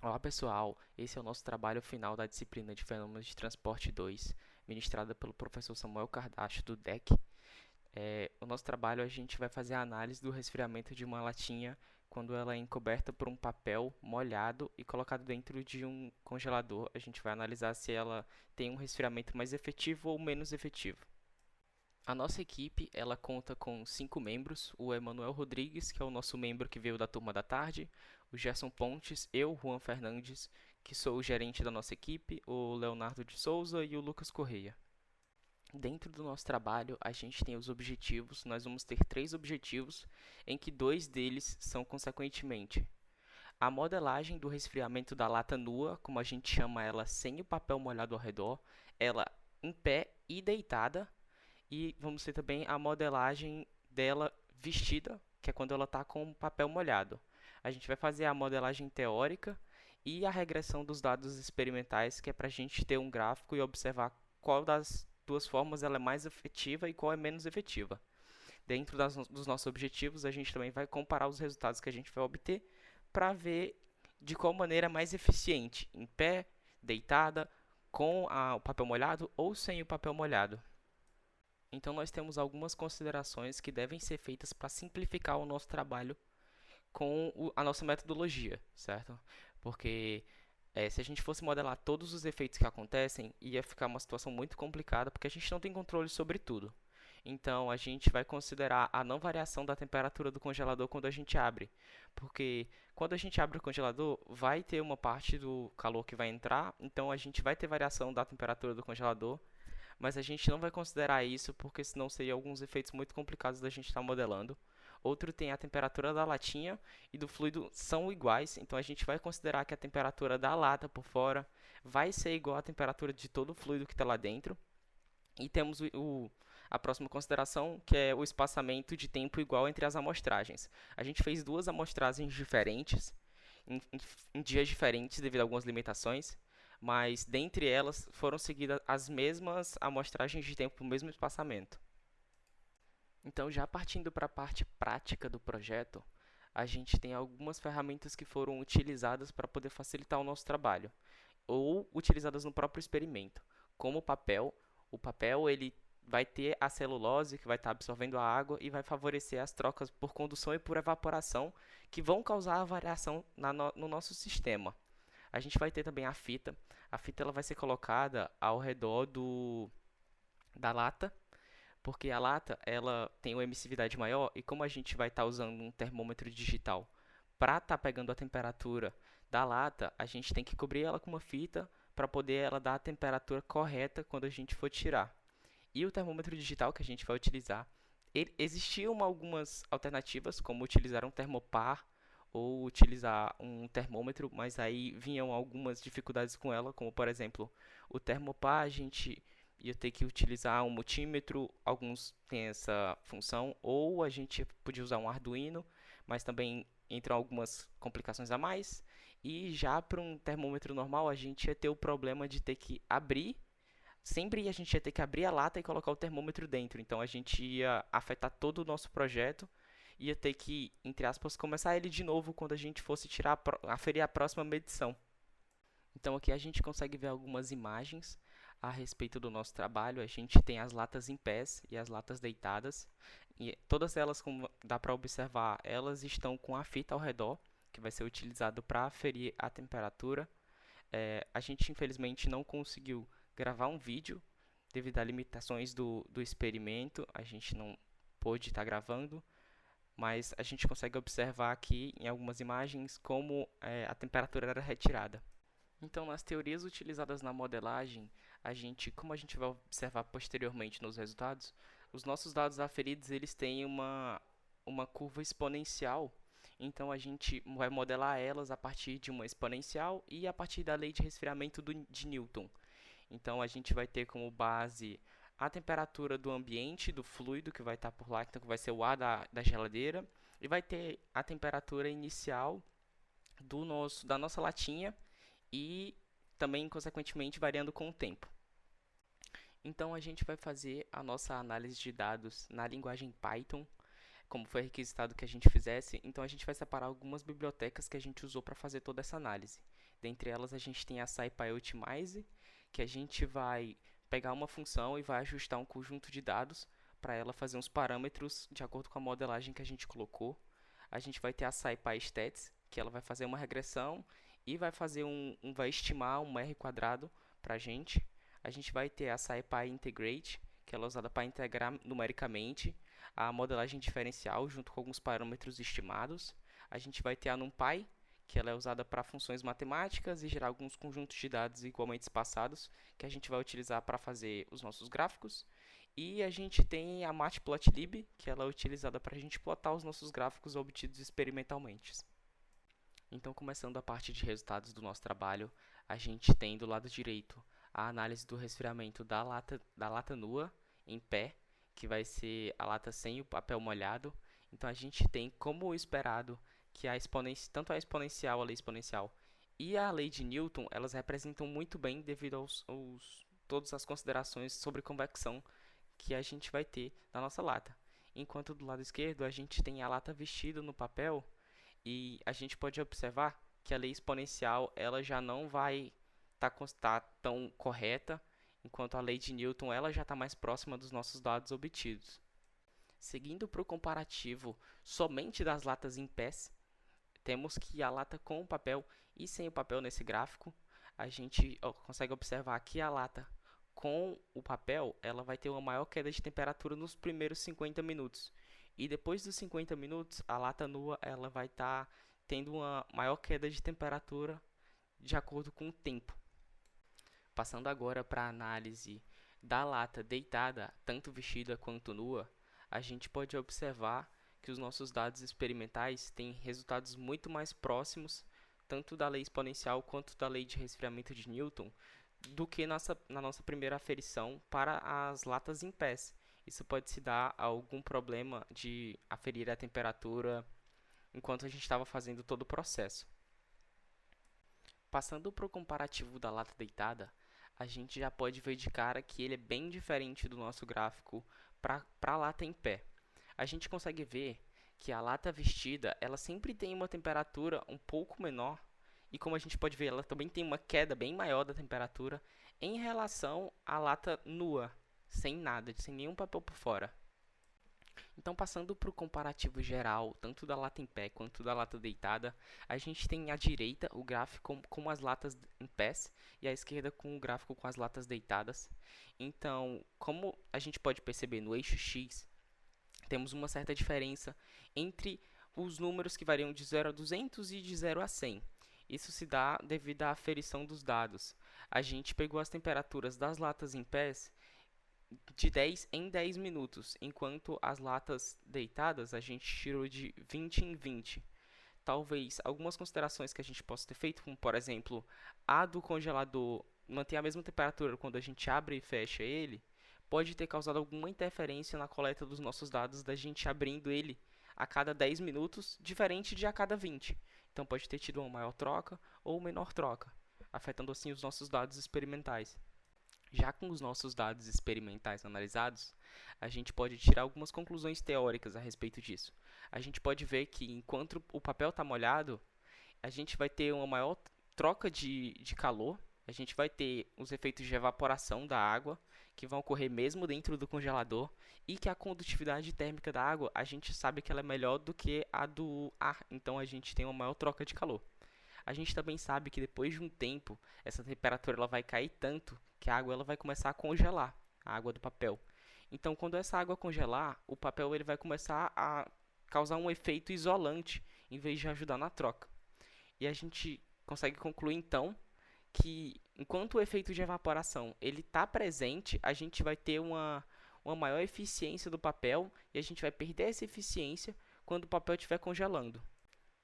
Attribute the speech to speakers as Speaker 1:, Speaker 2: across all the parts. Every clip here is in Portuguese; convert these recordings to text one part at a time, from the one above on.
Speaker 1: Olá pessoal, esse é o nosso trabalho final da disciplina de Fenômenos de Transporte 2, ministrada pelo professor Samuel Cardacho do DEC. O nosso trabalho a gente vai fazer a análise do resfriamento de uma latinha quando ela é encoberta por um papel molhado e colocado dentro de um congelador. A gente vai analisar se ela tem um resfriamento mais efetivo ou menos efetivo. A nossa equipe, ela conta com 5 membros: o Emanuel Rodrigues, que é o nosso membro que veio da turma da tarde, o Gerson Pontes, eu, Juan Fernandes, que sou o gerente da nossa equipe, o Leonardo de Souza e o Lucas Correia. Dentro do nosso trabalho, a gente tem os objetivos. Nós vamos ter 3 objetivos, em que 2 deles são, consequentemente, a modelagem do resfriamento da lata nua, como a gente chama ela, sem o papel molhado ao redor, ela em pé e deitada, e vamos ter também a modelagem dela vestida, que é quando ela está com o papel molhado. A gente vai fazer a modelagem teórica e a regressão dos dados experimentais, que é para a gente ter um gráfico e observar qual das duas formas ela é mais efetiva e qual é menos efetiva. Dentro dos nossos objetivos, a gente também vai comparar os resultados que a gente vai obter para ver de qual maneira é mais eficiente, em pé, deitada, com o papel molhado ou sem o papel molhado. Então, nós temos algumas considerações que devem ser feitas para simplificar o nosso trabalho com a nossa metodologia, certo? Porque se a gente fosse modelar todos os efeitos que acontecem, ia ficar uma situação muito complicada, porque a gente não tem controle sobre tudo. Então, a gente vai considerar a não variação da temperatura do congelador quando a gente abre. Porque quando a gente abre o congelador, vai ter uma parte do calor que vai entrar, então a gente vai ter variação da temperatura do congelador, mas a gente não vai considerar isso porque senão seria alguns efeitos muito complicados da gente estar modelando. Outro tem a temperatura da latinha e do fluido são iguais, então a gente vai considerar que a temperatura da lata por fora vai ser igual à temperatura de todo o fluido que está lá dentro. E temos a próxima consideração, que é o espaçamento de tempo igual entre as amostragens. A gente fez 2 amostragens diferentes, em dias diferentes devido a algumas limitações, mas dentre elas foram seguidas as mesmas amostragens de tempo, o mesmo espaçamento. Então, já partindo para a parte prática do projeto, a gente tem algumas ferramentas que foram utilizadas para poder facilitar o nosso trabalho, ou utilizadas no próprio experimento, como o papel. O papel ele vai ter a celulose que vai estar absorvendo a água e vai favorecer as trocas por condução e por evaporação, que vão causar a variação no nosso sistema. A gente vai ter também a fita. A fita ela vai ser colocada ao redor da lata, porque a lata ela tem uma emissividade maior, e como a gente vai estar usando um termômetro digital para estar pegando a temperatura da lata, a gente tem que cobrir ela com uma fita para poder ela dar a temperatura correta quando a gente for tirar. E o termômetro digital que a gente vai utilizar, existiam algumas alternativas, como utilizar um termopar ou utilizar um termômetro, mas aí vinham algumas dificuldades com ela, como por exemplo, o termopar a gente ia ter que utilizar um multímetro, alguns têm essa função, ou a gente podia usar um Arduino, mas também entram algumas complicações a mais. E já para um termômetro normal, a gente ia ter o problema de ter que abrir. Sempre a gente ia ter que abrir a lata e colocar o termômetro dentro. Então a gente ia afetar todo o nosso projeto. Ia ter que, entre aspas, começar ele de novo quando a gente fosse aferir a próxima medição. Então aqui a gente consegue ver algumas imagens a respeito do nosso trabalho. A gente tem as latas em pés e as latas deitadas. E todas elas, como dá para observar, elas estão com a fita ao redor, que vai ser utilizado para aferir a temperatura. A gente infelizmente não conseguiu gravar um vídeo devido a limitações do experimento. A gente não pôde estar gravando, mas a gente consegue observar aqui em algumas imagens como a temperatura era retirada. Então, nas teorias utilizadas na modelagem, como a gente vai observar posteriormente nos resultados, os nossos dados aferidos eles têm uma curva exponencial. Então, a gente vai modelar elas a partir de uma exponencial e a partir da lei de resfriamento de Newton. Então, a gente vai ter como base a temperatura do ambiente, do fluido que vai estar por lá, então que vai ser o ar da geladeira, e vai ter a temperatura inicial da nossa latinha e também, consequentemente, variando com o tempo. Então, a gente vai fazer a nossa análise de dados na linguagem Python. como foi requisitado que a gente fizesse, então a gente vai separar algumas bibliotecas que a gente usou para fazer toda essa análise. Dentre elas, a gente tem a SciPy Optimize, que a gente vai pegar uma função e vai ajustar um conjunto de dados para ela fazer uns parâmetros de acordo com a modelagem que a gente colocou. A gente vai ter a SciPy Stats, que ela vai fazer uma regressão e vai fazer vai estimar um R quadrado para a gente. A gente vai ter a SciPy Integrate, que ela é usada para integrar numericamente a modelagem diferencial junto com alguns parâmetros estimados. A gente vai ter a NumPy, que ela é usada para funções matemáticas e gerar alguns conjuntos de dados igualmente espaçados, que a gente vai utilizar para fazer os nossos gráficos. E a gente tem a Matplotlib, que ela é utilizada para a gente plotar os nossos gráficos obtidos experimentalmente. Então, começando a parte de resultados do nosso trabalho, a gente tem do lado direito a análise do resfriamento da lata nua em pé, que vai ser a lata sem o papel molhado. Então, a gente tem, como esperado, que tanto a exponencial, a lei exponencial e a lei de Newton, elas representam muito bem devido todas as considerações sobre convecção que a gente vai ter na nossa lata. Enquanto do lado esquerdo, a gente tem a lata vestida no papel, e a gente pode observar que a lei exponencial ela já não vai estar tão correta, enquanto a lei de Newton ela já está mais próxima dos nossos dados obtidos. Seguindo para o comparativo somente das latas em pés, temos que a lata com o papel e sem o papel nesse gráfico, a gente consegue observar que a lata com o papel ela vai ter uma maior queda de temperatura nos primeiros 50 minutos. E depois dos 50 minutos, a lata nua ela vai estar tendo uma maior queda de temperatura de acordo com o tempo. Passando agora para a análise da lata deitada, tanto vestida quanto nua, a gente pode observar que os nossos dados experimentais têm resultados muito mais próximos, tanto da lei exponencial quanto da lei de resfriamento de Newton, do que na nossa primeira aferição para as latas em pés. Isso pode se dar a algum problema de aferir a temperatura enquanto a gente estava fazendo todo o processo. Passando para o comparativo da lata deitada, a gente já pode ver de cara que ele é bem diferente do nosso gráfico para a lata em pé. A gente consegue ver que a lata vestida ela sempre tem uma temperatura um pouco menor, e como a gente pode ver, ela também tem uma queda bem maior da temperatura em relação à lata nua, sem nada, sem nenhum papel por fora. Então, passando para o comparativo geral, tanto da lata em pé quanto da lata deitada, a gente tem à direita o gráfico com as latas em pés e à esquerda com o gráfico com as latas deitadas. Então, como a gente pode perceber no eixo X, temos uma certa diferença entre os números que variam de 0 a 200 e de 0 a 100. Isso se dá devido à aferição dos dados. A gente pegou as temperaturas das latas em pés de 10 em 10 minutos, enquanto as latas deitadas a gente tirou de 20 em 20. Talvez algumas considerações que a gente possa ter feito, como por exemplo, a do congelador manter a mesma temperatura quando a gente abre e fecha ele, pode ter causado alguma interferência na coleta dos nossos dados, da gente abrindo ele a cada 10 minutos, diferente de a cada 20. Então pode ter tido uma maior troca ou menor troca, afetando assim os nossos dados experimentais. Já com os nossos dados experimentais analisados, a gente pode tirar algumas conclusões teóricas a respeito disso. A gente pode ver que enquanto o papel está molhado, a gente vai ter uma maior troca de calor, a gente vai ter os efeitos de evaporação da água, que vão ocorrer mesmo dentro do congelador, e que a condutividade térmica da água, a gente sabe que ela é melhor do que a do ar, então a gente tem uma maior troca de calor. A gente também sabe que depois de um tempo, essa temperatura ela vai cair tanto que a água ela vai começar a congelar, a água do papel. Então, quando essa água congelar, o papel ele vai começar a causar um efeito isolante, em vez de ajudar na troca. E a gente consegue concluir, então, que enquanto o efeito de evaporação ele está presente, a gente vai ter uma maior eficiência do papel e a gente vai perder essa eficiência quando o papel estiver congelando.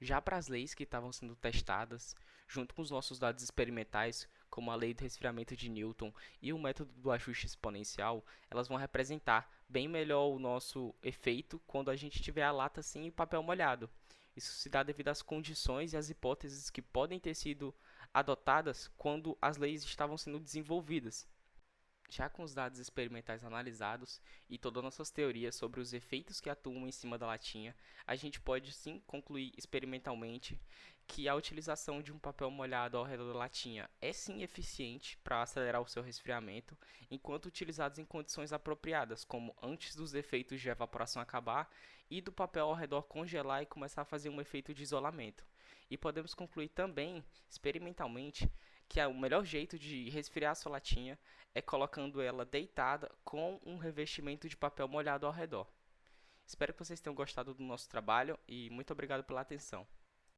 Speaker 1: Já para as leis que estavam sendo testadas, junto com os nossos dados experimentais, como a lei do resfriamento de Newton e o método do ajuste exponencial, elas vão representar bem melhor o nosso efeito quando a gente tiver a lata sem o papel molhado. Isso se dá devido às condições e às hipóteses que podem ter sido adotadas quando as leis estavam sendo desenvolvidas. Já com os dados experimentais analisados e todas as nossas teorias sobre os efeitos que atuam em cima da latinha, a gente pode sim concluir experimentalmente que a utilização de um papel molhado ao redor da latinha é sim eficiente para acelerar o seu resfriamento, enquanto utilizados em condições apropriadas, como antes dos efeitos de evaporação acabar e do papel ao redor congelar e começar a fazer um efeito de isolamento. E podemos concluir também, experimentalmente, que o melhor jeito de resfriar a sua latinha é colocando ela deitada com um revestimento de papel molhado ao redor. Espero que vocês tenham gostado do nosso trabalho e muito obrigado pela atenção.